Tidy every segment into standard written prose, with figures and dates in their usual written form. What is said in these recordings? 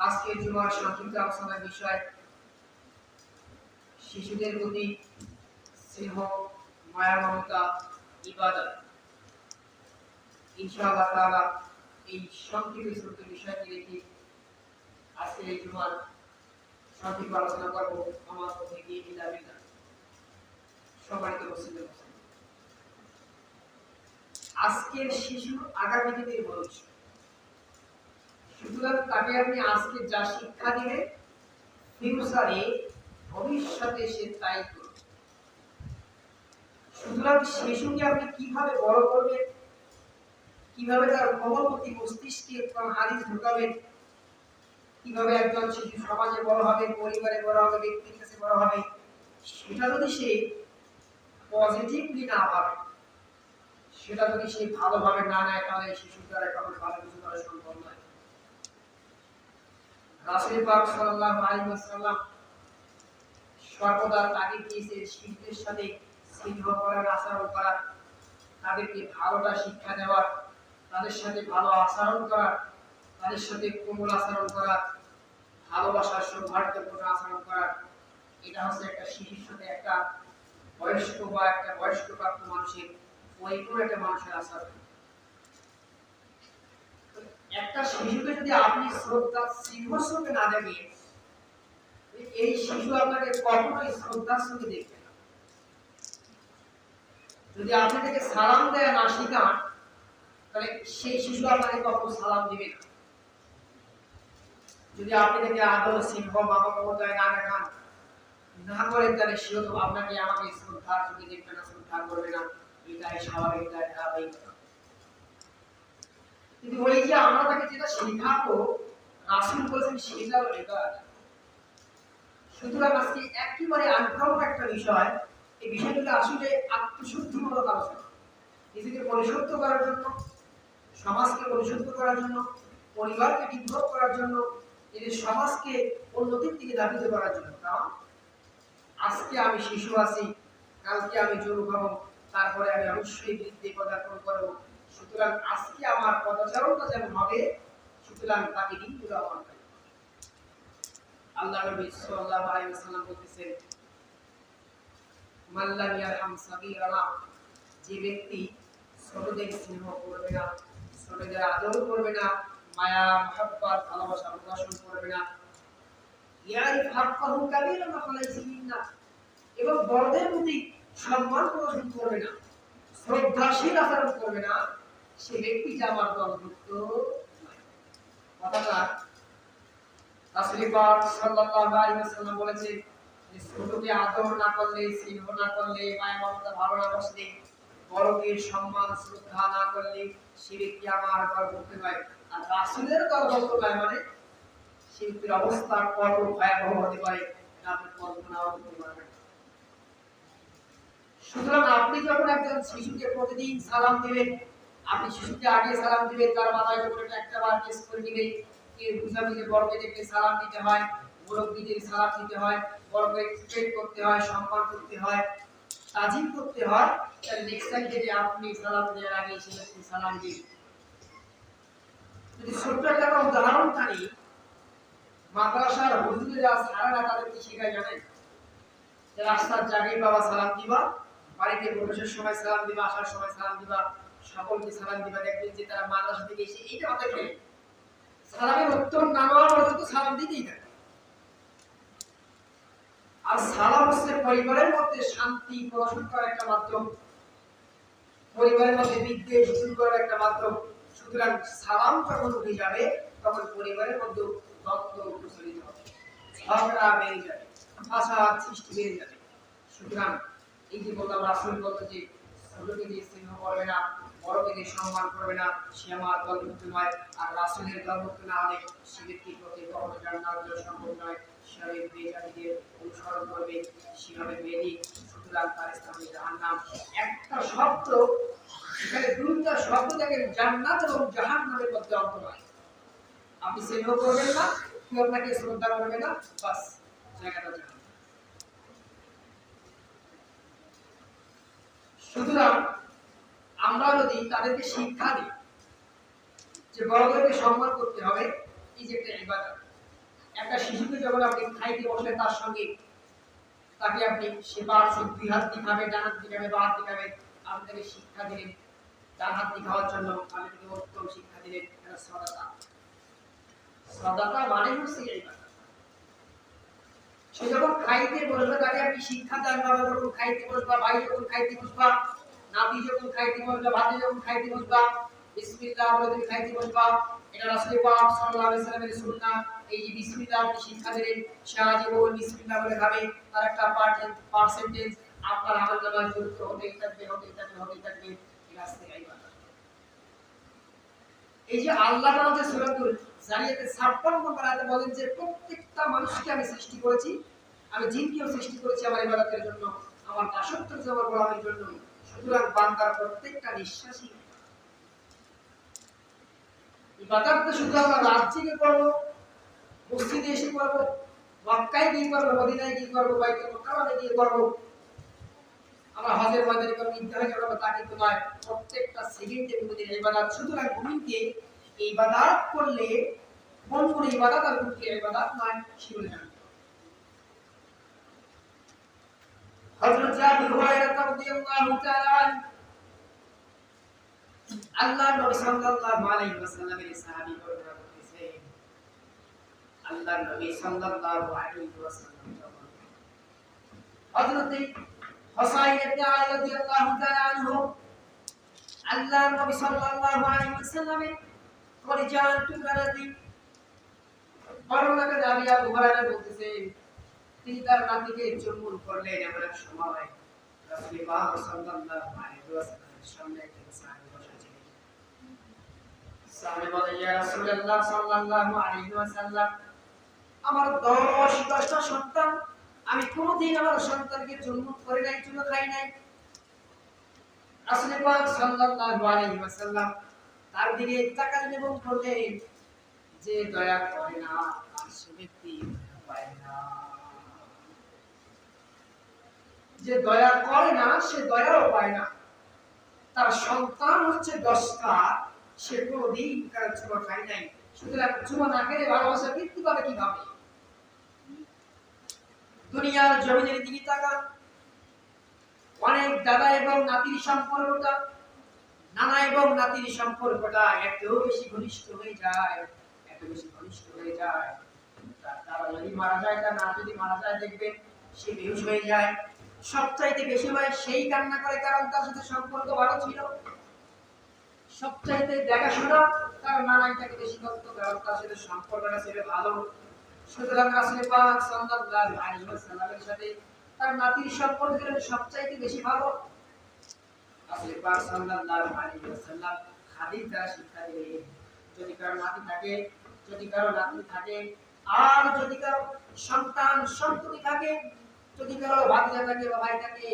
আজকের জুমার সংক্ষিপ্ত আলোচনার বিষয় শিশুদের প্রতি স্নেহ, মায়া, মমতা, ইবাদত। ইনশাআল্লাহ তাআলা এই সংক্ষিপ্ত ছোট বিষয়টি রেখে আজকের এই জুমার সংক্ষিপ্ত আলোচনা করব। আমার পক্ষ থেকে ইলাবিল্লাহ। সম্মানিত মুসলিম, আজকের শিশু আগামী দিনের ভবিষ্যৎ। সুতরাং তাকে আপনি আজকে যা শিক্ষা দিবেন, ফিউচারে ভবিষ্যতে সে তাই করবে। সুতরাং শিশুকে আপনি কিভাবে বড় করবেন, কিভাবে তার মনোমতি মস্তিষ্কে হাদিস ঢোকাবেন, কিভাবে একজন শিশু সমাজে বড় হবে, পরিবারে বড় হবে, ব্যক্তির কাছে বড় হবে, সেটা যদি সে পজিটিভলি না ভাবে, সেটা যদি সে ভালোভাবে না নেয়, তাহলে শিশুর দ্বারা কখনো ভালো কিছু করা সম্ভব নয়। রাসূল পাক সাল্লাল্লাহু আলাইহি ওয়াসাল্লাম সর্বদা তাগিদ দিয়েছেন শিশুদের সাথে স্নেহ করার, আচরণ করার, তাদেরকে ভালোটা শিক্ষা দেওয়ার, তাদের সাথে ভালো আচরণ করার, তাদের সাথে কোমল আচরণ করার, ভালোবাসার সৌহার্দ্যপূর্ণ আচরণ করার। এটা হচ্ছে একটা শিশুর সাথে একটা বয়স্ক বা একটা বয়স্কপ্রাপ্ত মানুষের, পরিপূর্ণ একটা মানুষের আচরণ। একটা শিশুকে যদি আপনি শ্রদ্ধা স্নেহর সঙ্গে না দেখেন, এই শিশু আপনাকে কখনোই শ্রদ্ধার সঙ্গে দেখবে না। যদি আপনি তাকে সালাম দেয় না শিখান, তাহলে সেই শিশু আপনাকে কখনো সালাম দিবে না। যদি আপনি তাকে আদর, স্নেহ, মমতায় না দেখান, না করেন, তাহলে সেও তো আপনাকে আমাকে শ্রদ্ধার সঙ্গে দেখবে না, শ্রদ্ধা করবে না। এটাই স্বাভাবিক, এটাই ধারাবাহিক। কিন্তু ওই যে আমরা তাকে যেটা শেখাবো, রাসূল বলেছেন সেটাও ইবাদত। সুতরাং আজকে একেবারে আগ্রহ একটা বিষয়, এই বিষয়গুলো আসলে আত্মশুদ্ধিমূলক আলোচনা। নিজেকে পরিশুদ্ধ করার জন্য, সমাজকে পরিশুদ্ধ করার জন্য, পরিবারকে বিদ্রোহ করার জন্য, নিজের সমাজকে উন্নতির দিকে ধাবিত করার জন্য। কারণ আজকে আমি শিশু আছি, কালকে আমি যুবক হব, তারপরে আমি অবশ্যই বৃদ্ধি পদার্পণ করব। সুতরাং আজকে আমার পদচারণটা যেমন হবে, সুতরাং তাকে দিনগুলো আমার আল্লাহ নবী সাল্লাল্লাহু আলাইহি ওয়াসাল্লাম বলেছেন, মাল্লাম ইয়ারহাম সাগীরানা, যে ব্যক্তি ছোটদের স্নেহ করবে না, ছোটদের আদর করবে না, মায়া, মহব্বত, ভালোবাসা প্রদর্শন করবে না, ইয়ারিফ হাক্কাহু কাবীরানা ফালাইসিনা, এবং বড়দের প্রতি সম্মান প্রদর্শন করবে না, শ্রদ্ধাশীল আচরণ করবে না, সে ব্যক্তি যে আমার দলভুক্ত নয়। কথাটা রাসূল পাক সাল্লাল্লাহু আলাইহি ওয়াসাল্লাম বলেছেন যে ছোটকে আদর না করলে, স্নেহ না করলে, মায়া মমতা ভালো না বসলে, বড়কে সম্মান শ্রদ্ধা না করলে, সে ব্যক্তি আমার দলভুক্ত নয়। আর রাসূলের দলভুক্ত নয় মানে সে ব্যক্তির অবস্থা কত ভয়াবহ হতে পারে, এটা আপনি কল্পনাও করতে পারবেন। সুতরাং আপনি যখন একজন শিশুকে প্রতিদিন সালাম দিবেন, আপনি শিশুকে আগে সালাম দিবেন, তার মাথায় যখন একটা বার কিস করে দিবেন, এর বুঝাবি যে বড়কে দেখে সালাম দিতে হয়, মুরব্বিদের সালাম দিতে হয়, বড়কে রেসপেক্ট করতে হয়, সম্মান করতে হয়, তাজিম করতে হয়। তার নেক্সট টাইম যদি আপনি সালাম দেওয়ার আগে সে সালাম দিন। যদি ছোট্ট একটা উদাহরণ থাকি, মাদ্রাসার হুজুরেরা সারারা তাদেরকে শেখায় জানেন, রাস্তার জায়গায় বাবা সালাম দিবা, বাড়িতে প্রবেশের সময় সালাম দিবা, আসার সময় সালাম দিবা, সকলকে সালাম দিবা। দেখবেন যে তারা মাদ্রাসা থেকে এসে এইটা মাথায় ফেলে সালামের উত্তর না নেওয়া পর্যন্ত সালাম দিতেই থাকে। আর সালাম হচ্ছে পরিবারের মধ্যে শান্তি প্রদর্শন করার একটা মাধ্যম, পরিবারের মধ্যে বিদ্বেষ দূর করার একটা মাধ্যম। সুতরাং সালাম যখন উঠে যাবে, তখন পরিবারের মধ্যে দ্বন্দ্ব প্রচলিত হবে, ঝগড়া বেড়ে যাবে, ফাসাদ সৃষ্টি বেড়ে যাবে। সুতরাং এই যে বললাম, রাসূল বলতো যে ছোটকে যে স্নেহ করবে না, বড়কে যে সম্মান করবে না, সে আমার দলভুক্ত নয়। আর রাসূলের দলভুক্ত না হলে সে ব্যক্তির প্রতি কখনো জান্নাত যাওয়া সম্ভব নয়। সেভাবে বেজাতিদের অনুসরণ করবে, সেভাবে বেদি, সুতরাং তার স্থানে জাহান্নাম। একটা শব্দ, এখানে দুইটা শব্দ দেখেন, জান্নাত এবং জাহান্নামের মধ্যে অন্তর হয়। আপনি স্নেহ করবেন না, কেউ আপনাকে শ্রদ্ধা করবে না, বাস জায়গাটা জাহান্নাম। সুতরাং আমরা যদি তাদেরকে শিক্ষা দিই যে বড়দেরকে সম্মান করতে হবে, এই যে একটা ইবাদত, একটা শিশুকে যখন আপনি খাইতে বসলে তার সঙ্গে তাকে আপনি সেবা দুই হাত দিয়ে খাবে, ডান হাত দিয়ে খাবে, বা হাত দিয়ে খাবে, আপনি তাকে শিক্ষা দিলেন ডান হাত দিয়ে খাওয়ার জন্য, আপনি তাকে উত্তম শিক্ষা দিলেন, এটা সদাকা। সদাকা মানে হচ্ছে এই কথা। সে যখন খাইতে বসবে তাকে আপনি শিক্ষা দেন, বাবা যখন খাইতে বসবা, ভাই যখন খাইতে বসবা, নাতি যখন খাইতে বসবা, ভাতি যখন খাইতে বসবা, বিসমিল্লাহ বলে তুমি খাইতে বসবা। এটা রাসূল পাক সাল্লাল্লাহু আলাইহি ওয়াসাল্লামের সুন্নাহ। এই যে বিসমিল্লাহ আপনি শিক্ষা দিলেন, সে বল বিসমিল্লাহ বলে খাবে, তার একটা পার্সেন্টেজ আপনার আমলনামায় যুক্ত হতেই থাকবে, হতেই থাকবে, হতেই থাকবে। এটা আসলে ইবাদত। এই যে আল্লাহ তাআলা যে সূরাতুল জারিয়াতে 56 নম্বর আয়াতে বলেন যে প্রত্যেকটা মানুষকে আমি সৃষ্টি করেছি, আমি জিনকেও সৃষ্টি করেছি আমার ইবাদতের জন্য, আমার দাসত্ব আমার গোলামের জন্য। সুতরাং বান্দার প্রত্যেকটা নিঃশ্বাসই ইবাদত। তো শুধু আমরা রাজ্যে করব, মসজিদে এসে করব, মক্কায় গিয়ে করব, মদিনায় গিয়ে করব, বাইতুল মুকাররমে গিয়ে করব, আমরা হজের ময়দানে করব, ঈদগাহে করব, তা কিন্তু নয়। প্রত্যেকটা সেকেন্ডে মুমিনের ইবাদত। সুতরাং মুমিনকে ইবাদত করলে কোন কোন ইবাদত আর কোন কোন ইবাদত নয় সেগুলো জানতে হবে। হযরত আবু হুরায়রা রাদিয়াল্লাহু তাআলা আল্লাহর নবী সাল্লাল্লাহু আলাইহি ওয়াসাল্লামের সাহাবী বর্ণনা করতেছেন, আল্লাহর নবী সাল্লাল্লাহু আলাইহি ওয়াসাল্লাম হযরত হুসাইন ইবনে আলী রাদিয়াল্লাহু তাআলা আনহু আল্লাহর নবী সাল্লাল্লাহু আলাইহি ওয়াসাল্লামের পরিজান টুকরাটি বর্ণনাকে দাবি আবু হুরায়রা বলতেছেন, তিনি তার নাতিকে চুম্বন করলেন। এমন এক সময় রাসূল পাক সাল্লাল্লাহু আলাইহি ওয়াসাল্লামের সামনে একজন সাহাবী বসা ছিলেন। সাহাবী বলে, ইয়া রাসূলুল্লাহ সাল্লাল্লাহু আলাইহি ওয়াসাল্লাম, আমার 10টা সন্তান, আমি কোনদিন আমার সন্তানকে চুম্বন করে নাই, চুমো খাই নাই। রাসূল পাক সাল্লাল্লাহু আলাইহি ওয়াসাল্লাম তার দিকে তাকালেন এবং বললেন যে দয়া করে না তার সে ব্যক্তি পায় না, যে দয়া করে না সে দয়াও পায় না। তার সন্তান হচ্ছে 10টা, সে কোনদিন কারো চুমো খায় নাই। সুতরাং চুমো না খেলে ভালোবাসা বৃদ্ধি পাবে কিভাবে? দুনিয়ার জমিনের দিকে তাকান, অনেক দাদা এবং নাতির সম্পর্কটা, নানা এবং নাতির সম্পর্কটা এত বেশি ঘনিষ্ঠ হয়ে যায়, এত বেশি ঘনিষ্ঠ হয়ে যায়। তারা যদি মারা যায়, তার না যদি মারা যায়, দেখবেন সে বেহুশ হয়ে যায়। সবচাইতে বেশি হয় সেই কান্না করে, কারণ তার সাথে সম্পর্ক ভালো ছিল। সবচাইতে দেখাশোনা তার নানাই তাকে বেশি করত, কারণ তার সাথে সম্পর্কটা ছিল ভালো। সুতরাং রাসূল পাক সাল্লাল্লাহু আলাইহি ওয়াসাল্লামের সাথে তার নাতির সম্পর্ক ছিল সবচাইতে বেশি ভালো। রাসূল পাক সাল্লাল্লাহু আলাইহি ওয়াসাল্লাম হাদিস দ্বারা শিক্ষা দিলেন, যদি কারো নাতি থাকে, যদি কারো নাতি থাকে, আর যদি কারো সন্তান সন্ততি থাকে, যদি কারো ভাতিজা থাকে বা ভাই থাকে,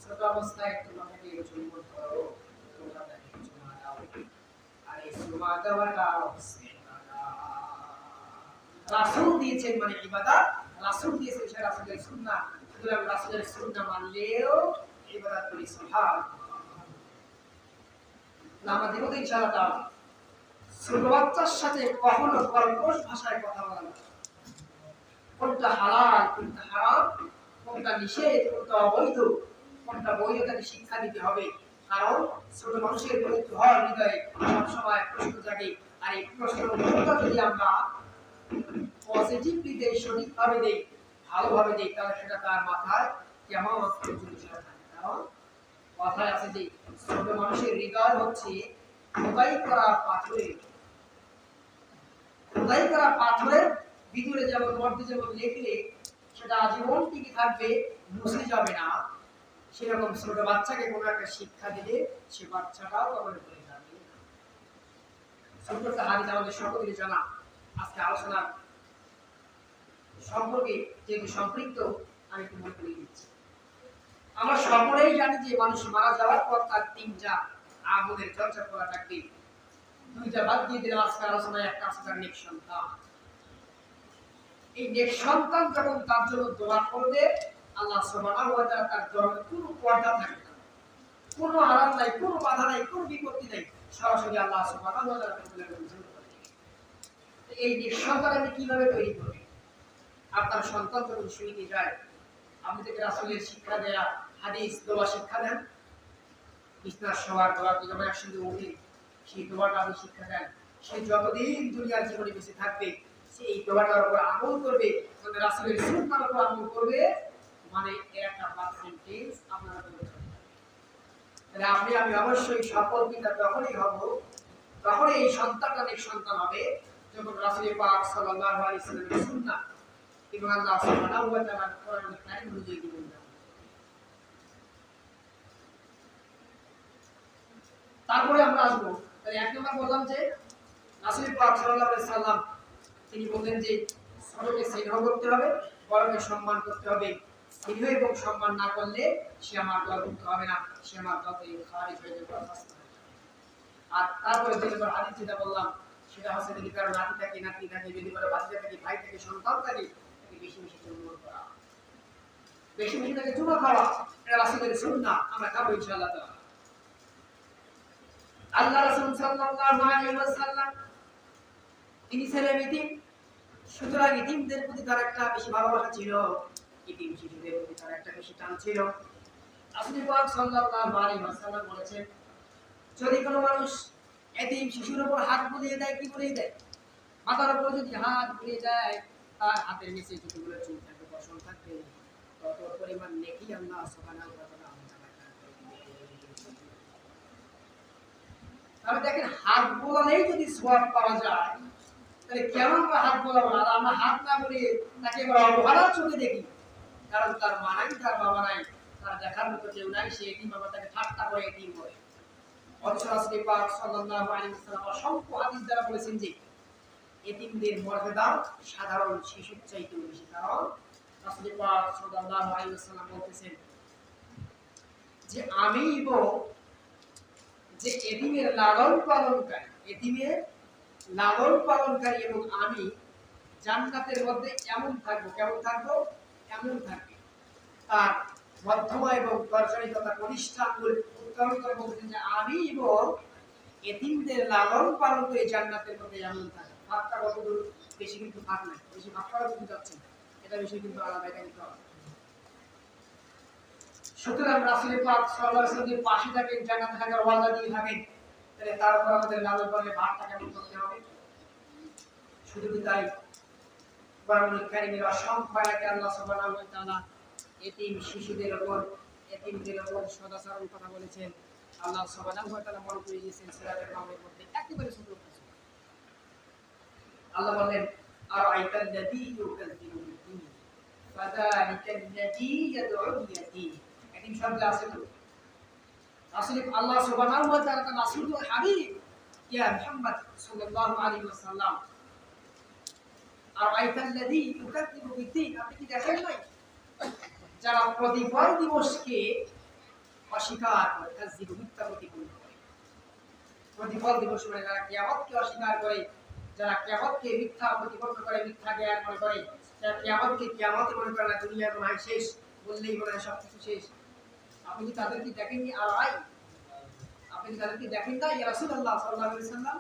ছোট অবস্থায় তোমরা তাকে চুম্বন করো, তোমরা তাকে চুমা দাও। আর এই চুমা দেওয়াটা হচ্ছে রাসূল দিয়েছেন মানে ইবাদত, রাসূল দিয়েছেন সেটা রাসূলের সুন্নাহ। সুতরাং রাসূলের সুন্নাহ মানলেও ইবাদত করি। সুবহানাল্লাহ। আমাদের মধ্যে ইনশাআল্লাহ তাআলা ছোট বাচ্চার সাথে কখনো কর্কশ ভাষায় কথা বলা না। কোনটা হালাল, কোনটা হারাম, কোনটা নিষেধ, কোনটা অবৈধ, কোনটা বৈধ, তাকে শিক্ষা দিতে হবে। কারণ ছোট মানুষের কৌতূহল হৃদয়ে সবসময় প্রশ্ন জাগে। আর এই প্রশ্নের উত্তরটা যদি আমরা পজিটিভলি দেই, সঠিকভাবে দেই, ভালোভাবে দেই, তাহলে সেটা তার মাথায় কেমন পর্যন্ত থাকে। কারণ কথায় আছে যে ছোট মানুষের হৃদয় হচ্ছে খোদাই করা পাথরের, খোদাই করা পাথরের ভিতরে যেমন মধ্যে যেমন লেখলে সেটা আজীবন টিকে থাকবে, মুছে যাবে না। সেরকম ছোট বাচ্চাকে কোনো একটা শিক্ষা দিলে সে বাচ্চাটাও কখনো ভুলে যাবে না। ছোট একটা হাদিস আমাদের সকলেরই জানা। আজকে আলোচনা সম্পর্কে যেহেতু সম্পৃক্ত, আমি একটু মনে করে দিচ্ছি। আমরা সকলেই জানি যে মানুষ মারা যাওয়ার পর তার 3টা আমলের চর্চা করা থাকবে। 2টা বাদ দিয়ে দিলাম আজকে আলোচনায়। একটা আছে তার নেক সন্তান। এই নেক সন্তান যখন তার জন্য দোয়া করবে, আল্লাহ সুবহানাহু ওয়া তাআলা তার দরবারে কোনো পর্দা থাকবে না, কোনো আড়াল নাই, কোনো বাধা নাই, কোনো বিপত্তি নাই, সরাসরি আল্লাহ সুবহানাহু ওয়া তাআলা কবুল করবেন। এই নেক সন্তান আপনি কিভাবে তৈরি করবেন? আপনার সন্তান যখন শুইতে যায়, আপনি থেকে রাসূলের শিক্ষা দেয়া হাদিস দোয়া শিক্ষা দেন, বিছানার শোয়ার দোয়া যখন একসঙ্গে উঠে সেই দোয়াটা আপনি শিক্ষা দেন, সে যতদিন দুনিয়ার জীবনে বেঁচে থাকবে সে এই দোয়াটার উপর আমল করবে, মানে রাসূলের সুন্নাহর উপর আমল করবে, মানে এর একটা পার্সেন্টেজ আপনারা বলতে পারেন। তাহলে আমি অবশ্যই সফল পিতা তখনই হব, তখন এই সন্তানটা নেক সন্তান হবে যখন রাসূল পাক সাল্লাল্লাহু আলাইহি ওয়াসাল্লামের সুন্নাহ এবং আল্লাহ সুবহানাহু ওয়া তাআলার কোরআনুল কারীম অনুযায়ী জীবন যাপন। তারপরে আমরা আসবো, তাহলে এক নম্বর বললাম যে রাসূল পাক সাল্লাল্লাহু আলাইহি সাল্লাম তিনি বললেন যে ছোটকে স্নেহ করতে হবে, বড়কে সম্মান করতে হবে। স্নেহ এবং সম্মান না করলে সে আমার দলভুক্ত হবে না, সে আমার দল থেকে খারিজ হয়ে যাবে। আর তারপরে যে নম্বর হাদিস যেটা বললাম সেটা হচ্ছে যদি কারো নাতি থাকে, নাতি থাকে, যদি কারো ভাতিজা থাকে, ভাই থাকে, সন্তান থাকে, তাকে বেশি বেশি চুমো করা, বেশি বেশি তাকে চুমো খাওয়া, এটা রাসূলের সুন্নাহ, আমরা খাবো ইনশাআল্লাহ তাআলা। আল্লাহ রাসূল সাল্লাল্লাহু আলাইহি ওয়াসাল্লাম তিনি ছিলেন ইতিম, সুতরাং ইতিমদের প্রতি তার একটা বেশি ভালোবাসা ছিল, ইতিম শিশুদের প্রতি তার একটা বেশি টান ছিল। রাসূল পাক সাল্লাল্লাহু আলাইহি ওয়াসাল্লাম বলেছেন, যদি কোনো মানুষ এতিম শিশুর উপর হাত বুলিয়ে দেয়, কি বুলিয়ে দেয়, মাথার উপর যদি হাত বুলিয়ে দেয়, তার হাতের নিচে যতগুলো চুল থাকবে, পশম থাকবে, তত পরিমাণ নেকি আল্লাহ সুবহানাহু ওয়া তাআলা তাহলে দেখেন হাত বোলালেই যদি সওয়াব পাওয়া যায়, তাহলে কেন আমরা হাত বোলাবো না? আর আমরা হাত না বলে তাকে আমরা অবহেলার চোখে দেখি, কারণ তার মা নাই, তার বাবা নাই, তার দেখার মতো কেউ নাই, সে এতিম, বাবা তাকে ঠাট্টা করে এতিম বলে। অথচ রাসূল পাক সাল্লাল্লাহু আলাইহি ওয়াসাল্লাম অসংখ্য হাদিস দ্বারা বলেছেন যে এতিমদের মর্যাদা সাধারণ শিশুর চাইতেও বেশি, কারণ রাসূল পাক সাল্লাল্লাহু আলাইহি ওয়াসাল্লাম বলতেছেন যে আমি এবং যে এতিমের লালন পালনকারী, এতিমের লালন পালনকারী এবং আমি জান্নাতের মধ্যে এমন থাকবো, কেমন থাকবো, এমন থাকবে। তার মধ্যমা এবং তরজনী তথা কনিষ্ঠ আঙ্গুল উত্তোলন করে বলছেন যে আমি এবং এতিমদের লালন পালন করে জান্নাতের মধ্যে এমন থাকবে। ভাবটা কতদূর, বেশি কিন্তু ভাগ নাই, বেশি ভাগ করা কিন্তু যাচ্ছে না, এটা বেশি কিন্তু আলাদা নিতে হবে। সুতরাং রাসূল পাক সাল্লাল্লাহু আলাইহি ওয়াসাল্লামের পাশে থাকেন, জান্নাতে থাকার ওয়াদা দিয়ে থাকেন, তাহলে তারপর আমাদের লালন পালনের ভাগটা কেমন করতে হবে। শুধু কি তাই, কোরআনুল কারীমের অসংখ্য আয়াতে আল্লাহ সুবহানাহু ওয়া তাআলা এতিম শিশুদের উপর, এতিমদের উপর সদাচরণ কথা বলেছেন। আল্লাহ সুবহানাহু ওয়া তাআলা বলে দিয়েছেন সূরাতুল মাউনের মধ্যে একেবারে ছোট কিছু। আল্লাহ বলেন আর আইতাল্লাযী ইউকাযযিবু বিদ্দীন ফাযালিকাল্লাযী ইয়াদউল ইয়াতীম। এতিম শব্দ আছে তো, আসলে আল্লাহ সুবহানাহু ওয়া তাআলা তার রাসূলুল হাবিব ইয়া মুহাম্মদ সাল্লাল্লাহু আলাইহি ওয়াসাল্লাম আর আইতাল্লাযী ইউকাযযিবু বিদ্দীন, আপনি কি দেখেন নাই যারা প্রতিফল দিবসকে অস্বীকার করে, কাযযিবু মিথ্যা প্রতিপন্ন করে। প্রতিফল দিবস মানে যারা কিয়ামতকে অস্বীকার করে, যারা কিয়ামতকে মিথ্যা প্রতিপন্ন করে, মিথ্যা জ্ঞান মনে করে, যারা কিয়ামতকে কিয়ামতই মনে করে না, দুনিয়ার মনে হয় শেষ, বললেই মনে হয় সবকিছু শেষ। আপনি কি তাদেরকে দেখেননি? আর আই আপনি কি তাদেরকে দেখেন না? ইয়া রাসূলুল্লাহ সাল্লাল্লাহু আলাইহি ওয়াসাল্লাম,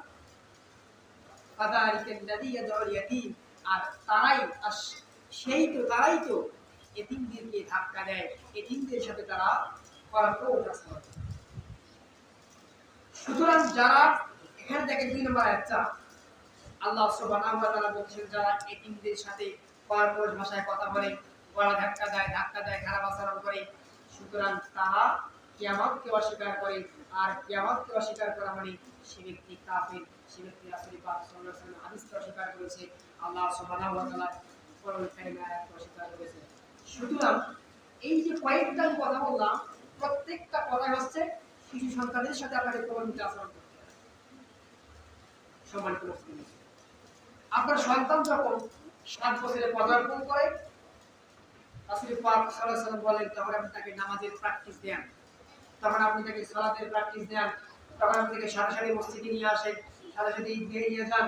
ফাযালিকাল্লাযী ইয়াদউল ইয়াতীম, আর তারাই, তারাই তো এতিমদেরকে ধাক্কা দেয়, এতিমদের সাথে তারা কর্কশ আচরণ। সুতরাং যারা এখানে দেখেন 2 নম্বর আয়াতটা আল্লাহ সুবহানাহু ওয়া তাআলা বলছেন যারা এতিমদের সাথে কর্কশ ভাষায় কথা বলে, গলা ধাক্কা দেয়, খারাপ আচরণ করে, সুতরাং তারা কিয়ামতকে অস্বীকার করে। আর কিয়ামতকে অস্বীকার করা মানে সে ব্যক্তি কাফির, সে ব্যক্তি রাসূল পাক সাল্লাল্লাহু আলাইহি ওয়াসাল্লাম হাদিসকে অস্বীকার করেছে, আল্লাহ সুবহানাহু ওয়া তাআলা কোরআনুল কারীমে আয়াতকে অস্বীকার করেছে। সুতরাং এই যে কয়েকটা কথা বললাম, প্রত্যেকটা কথাই হচ্ছে শিশু সন্তানদের সাথে আপনাকে প্রমাণিত আচরণ করতে হবে। সম্মানিত মুসলিম, আপনার সন্তান যখন 7 বছরে পদার্পণ করে, রাসূল পাক সাল্লাল্লাহু আলাইহি ওয়াসাল্লাম বলেন তখন আপনি তাকে নামাজের প্র্যাকটিস দেন, তখন আপনি তাকে সালাতের প্র্যাকটিস দেন, তখন আপনি তাকে সাথে সাথে মসজিদে নিয়ে আসেন, সাথে সাথে ঈদগাহে নিয়ে যান,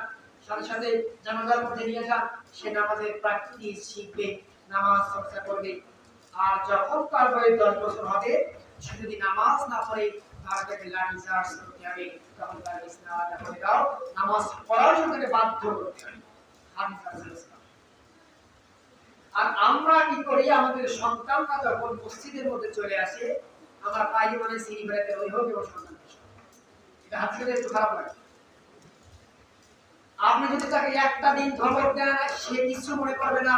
সাথে সাথে জানাজার মধ্যে নিয়ে যান, সে নামাজের প্র্যাকটিস শিখবে, নামাজ চর্চা করবে। আর যখন তার বয়স 10 বছর হবে, সে যদি নামাজ না পড়ে তাকে লাঠি চার্জ করতে হবে, তখন তার ইসলামটা করে দাও, নামাজ পড়ার জন্য তাকে বাধ্য করতে হবে। হাদিস আছে। পড়িয়ে আমাদের সন্তানরা যখন মসজিদের মধ্যে চলে আসে, আমরা পাই মানে সিঁড়ি বেড়াতে অভিভাবক এবং সন্তান, এটা হাত ছেড়ে একটু খারাপ লাগে। আপনি যদি তাকে একটা দিন ধমক দেন, সে কিছু মনে করবে না।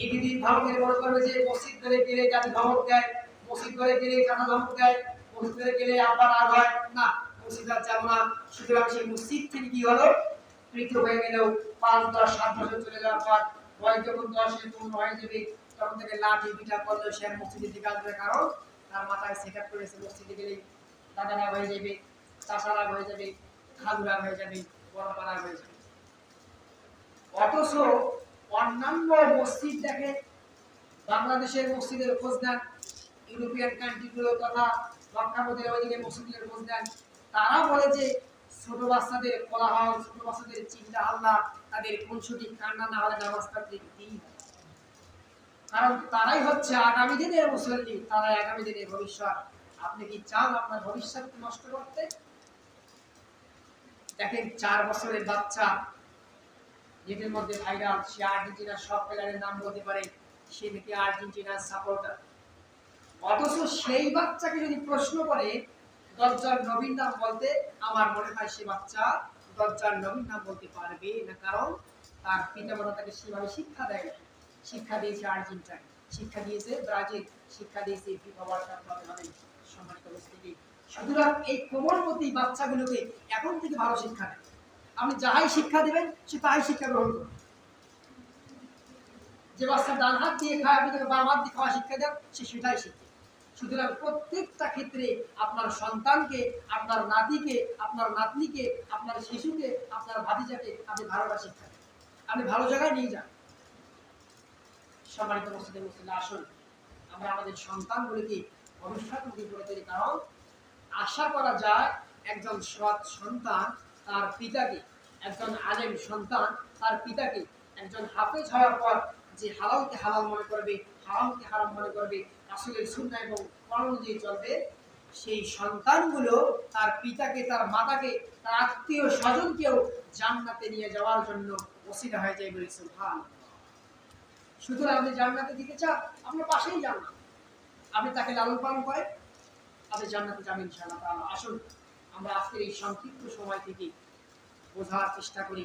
এই দিন ধমকের মনে করবে যে মসজিদ ধরে গেলে যাতে ধমক দেয়, মসজিদ ধরে গেলে কানা ধমক দেয়, মসজিদ ধরে গেলে আবার আর হয় না, মসজিদ আর যাবো না। সুতরাং সেই মসজিদ থেকে কি হলো, পৃথক হয়ে গেল। 5, 10, 7 বছর চলে যাওয়ার পর বয়স যখন 10-এ পূর্ণ হয়ে যাবে, তখন থেকে লাঠি পিঠা করলেও সে মসজিদে দিকে আসবে, কারণ তার মাথায় সেট আপ করেছে মসজিদে গেলেই দাদা রাগ হয়ে যাবে, চাষা রাগ হয়ে যাবে, খালু রাগ হয়ে যাবে, বড় রাগ হয়ে যাবে। অথচ অন্যান্য মসজিদ দেখে, বাংলাদেশের মসজিদের খোঁজ নেন, ইউরোপিয়ান কান্ট্রিগুলো তথা মক্কা-মদিনার ওইদিকে মসজিদের খোঁজ নেন, তারা বলে যে ছোট বাচ্চাদের কোলাহল, ছোট বাচ্চাদের চিন্তা হাল্লা, তাদের খুনসুটি কান্না না হলে নামাজ পড়তে দিই, কারণ তারাই হচ্ছে আগামী দিনের মুসল্লি, তারাই আগামী দিনের ভবিষ্যৎ। আপনি কি চান আপনার ভবিষ্যৎ নষ্ট করতে? দেখেন 4 বছরের বাচ্চা যেটির মধ্যে ভাইরাল, সে আর্জেন্টিনার সব প্লেয়ারের নাম বলতে পারে, সে নাকি আর্জেন্টিনার সাপোর্টার। অথচ সেই বাচ্চাকে যদি প্রশ্ন করে দজ্জাল নবীর নাম বলতে, আমার মনে হয় সে বাচ্চা দজ্জাল নবীর নাম বলতে পারবে না, কারণ তার পিতামাতা তাকে সেভাবে শিক্ষা দেয়। শিক্ষা দিয়েছে আর্জেন্টিনা, শিক্ষা দিয়েছে ব্রাজিল, শিক্ষা দিয়েছে ফিফা ওয়ার্ল্ড কাপ হবে। সম্মানিত উপস্থিতি, সুতরাং এই কোমলমতি বাচ্চাগুলোকে এখন থেকে ভালো শিক্ষা দেয়। আপনি যাই শিক্ষা দিবেন সে তাই শিক্ষা গ্রহণ করবে। যে বাচ্চা ডান হাত দিয়ে খায়, আপনি তাকে বাম হাত দিয়ে খাওয়া শিক্ষা দেন, সে সেটাই শিখবে। সুতরাং প্রত্যেকটা ক্ষেত্রে আপনার সন্তানকে, আপনার নাতিকে, আপনার নাতনিকে, আপনার শিশুকে, আপনার ভাতিজাকে আপনি ভালোটা শিক্ষা দেন, আপনি ভালো জায়গায় নিয়ে যান। সম্মানিত মসজিদের মুসল্লি, আসুন আমরা আমাদের সন্তানগুলিকে ভবিষ্যৎমুখী করে তুলি, কারণ আশা করা যায় একজন সৎ সন্তান তার পিতাকে, একজন আলেম সন্তান তার পিতাকে, একজন হাফেজ হওয়ার পর যে হালালকে হালাল মনে করবে, হারামকে হারাম মনে করবে, রাসূলের সুন্নাহ এবং কোরআন অনুযায়ী চলবে, সেই সন্তানগুলো তার পিতাকে, তার মাতাকে, তার আত্মীয় স্বজনকেও জান্নাতে নিয়ে যাওয়ার জন্য ওসিলা হয়ে যায়, বলে সুবহানাল্লাহ। সুতরাং আপনি জান্নাতে দিতে চান, আপনার পাশেই জান্নাত, আপনি তাকে লালন পালন করেন, আপনি জান্নাতে যাবেন ইনশাআল্লাহ তাআলা। আসুন আমরা আজকের এই সংক্ষিপ্ত সময় থেকে বোঝার চেষ্টা করি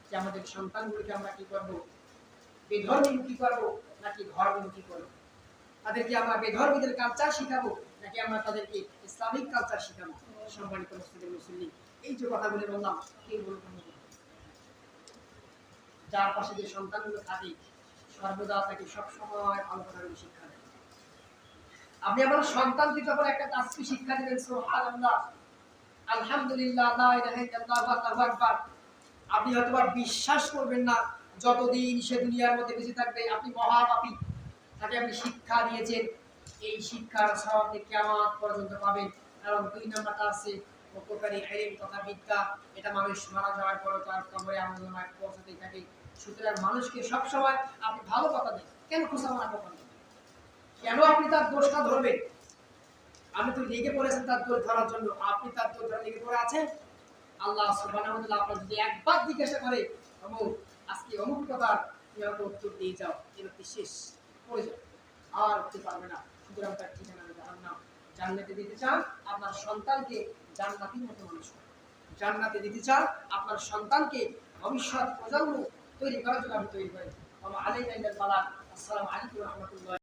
যে আমাদের সন্তানগুলোকে আমরা কি করব, বেধর্মীমুখী করব নাকি ধর্মমুখী করব, তাদেরকে আমরা বেধর্মীদের কালচার শিখাবো নাকি আমরা তাদেরকে ইসলামিক কালচার শিখাবো। সম্মানিত মসজিদের মুসল্লি, এই যে কথাগুলো বললাম, কেউ বলবেন যার পাশে যে সন্তানগুলো থাকে সর্বদা তাকে সবসময় ভালো কথাগুলো শিক্ষা দেয়। আপনি আমার সন্তানকে যখন একটা তাসবিহ শিক্ষা দিবেন, সুবহানাল্লাহ, আলহামদুলিল্লাহ, লা ইলাহা ইল্লাল্লাহ, আল্লাহু আকবার, আপনি হয়তোবা বিশ্বাস করবেন না, যতদিন সে দুনিয়ার মধ্যে বেঁচে থাকবে আপনি মহাপাপী, তাকে আপনি শিক্ষা দিয়েছেন, এই শিক্ষার সওয়াব আপনি কিয়ামত পর্যন্ত পাবেন। কারণ 2 নাম্বারটা আছে উপকারী ইলম তথা বিদ্যা, এটা মানুষ মারা যাওয়ার পর তার কবরে আমলনামায় পৌঁছাতেই থাকে। সুতরাং মানুষকে সবসময় আপনি ভালো কথা দেন, কেন খোঁচামনা করবেন, কেন আপনি তার দোষটা ধরবেন? আপনি তো লেগে পড়েছেন তার দোষ ধরার জন্য, আপনি তার দোষ ধরা লেগে পড়ে আছেন। আল্লাহ সুবহানাহু ওয়া তাআলা আপনার যদি একবার জিজ্ঞাসা করে অমুক আজকে অমুক কথার তুমি আমাকে উত্তর দিয়ে যাও, এই ব্যক্তি শেষ পড়ে যাবে, আর উঠতে পারবে না। সুতরাং তার ঠিকানা জাহান্নাম। জান্নাতে দিতে চান আপনার সন্তানকে জান্নাতীর মতো মানুষ করুন, জান্নাতে দিতে চান আপনার সন্তানকে ভবিষ্যৎ প্রজন্ম তৈরি করার জন্য আপনি তৈরি করেন। আসসালামু আলাইকুম ওয়া রাহমাতুল্লাহ।